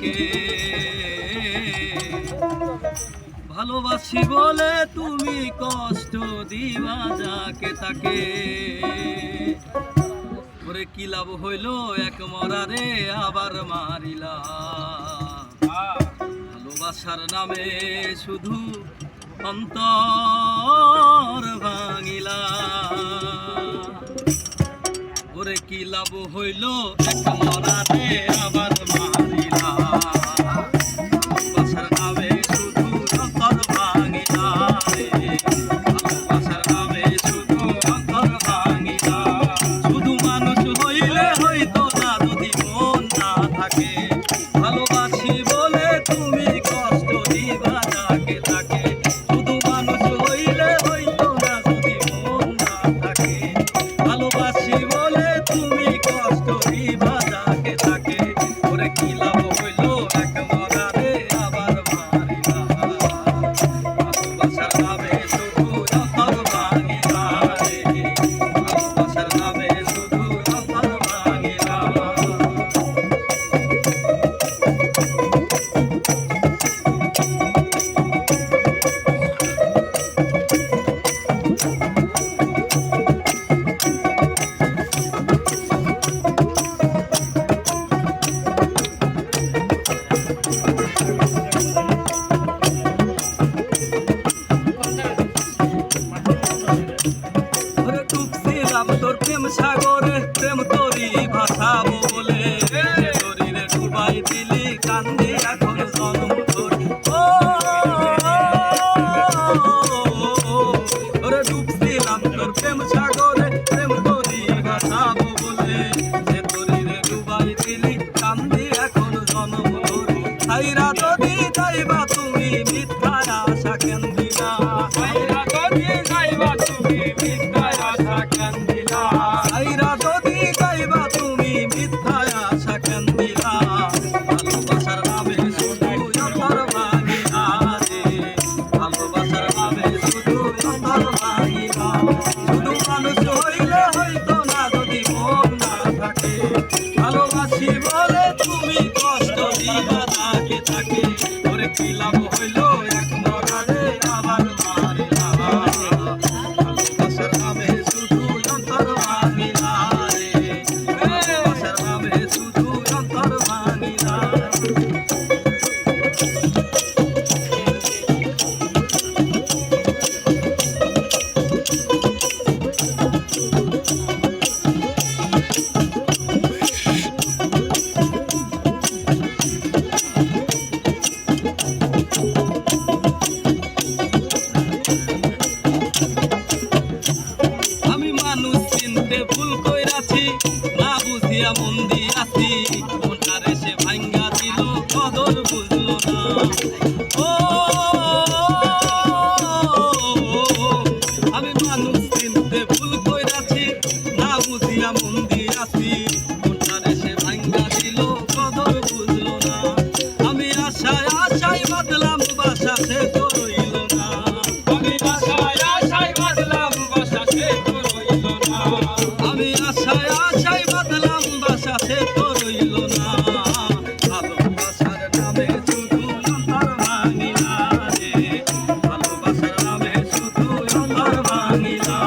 থাকে। ভালোবাসি বলে তুমি কষ্ট দিবা যাকে তাকে। ওরে কি লাভ হইল এক মরারে আবার মারিলা। ভালোবাসার নামে শুধু অন্তর ভাঙিলা। ওরে কি লাভ হইল এক মরারে আবার মারিলা। ভালোবাসার নামে শুধু অন্তর ভাঙিলা রে। ভালোবাসার নামে শুধু অন্তর ভাঙিলা। শুধু মানুষ হইলে হইতো না যদি মন না থাকে। ভালোবাসি বলে তুমি কষ্ট দিবা যাকে তাকে। শুধু মানুষ হইলে হইতো না যদি মন না থাকে। ভালোবাসি বলে তুমি কষ্ট দিবা যাকে তাকে। ওরে কি লাভ হইল এক মরারে আবার মারিলা। ভালোবাসার নামে শুধু অন্তর ভাঙিলা রে। ভালোবাসার নামে শুধু অন্তর ভাঙিলা। তোর প্রেম সাগরে প্রেম তোরি ভাসাবো বলে। তোরিরে ডুবাই দিলি কান্দি এখন জন্ম তোর। ওরে ডুবছিলাম তোর প্রেম সাগরে প্রেম তোরি ভাসাবো বলে। তোরিরে ডুবাই দিলি কান্দি এখন জন্ম তোর। ছাইরা যদি যাইবা তুমি মিথ্যা আশা কেন দিলা। ছাইরা যদি যাইবা তুমি মিথ্যা আশা কেন দিলা। ছাইরা যদি যাইবা তুমি মিথ্যা আশা কেন দিলা। ভালোবাসার নামে শুধু অন্তর ভাঙিলা রে। ভালোবাসার নামে শুধু অন্তর ভাঙিলা। শুধু মানুষ হইলে হইতো না যদি মন না থাকে। ভালোবাসি বলে তুমি কষ্ট দিবা যাকে তাকে। ওরে কি লাভ হইল এক মরারে আবার মারিলা। ভালোবাসার নামে শুধু অন্তর ভাঙিলা রে। ভালোবাসার নামে শুধু অন্তর ভাঙিলা। আমি মানুষ চিনতে ভুল কইরাছি না বুঝিয়া মন দিয়াছি। মনটারে সে ভাঙ্গা দিল কদর বুঝলো না। ও আমি মানুষ চিনতে ভুল কইরাছি না বুঝিয়া মন দিয়াছি। মনটারে সে ভাঙ্গা দিল কদর বুঝলো না। আমি আশায় আশায় বাঁধলাম বাসা সে তো রইল না। আমি আশায় আশায় বাঁধলাম বাসা সে তো রইল না। আমি আশায় আশায় বাঁধলাম বাসা সে তো রইল না। ভালোবাসার নামে শুধু অন্তর ভাঙিলা রে। ভালোবাসার নামে শুধু অন্তর ভাঙিলা।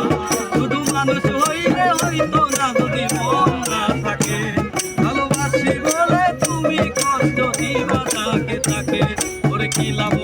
শুধু মানুষ হইলে হইতো না যদি মন না থাকে। ভালোবাসি বলে তুমি কষ্ট দিবা যাকে তাকে। ওরে কি লাভ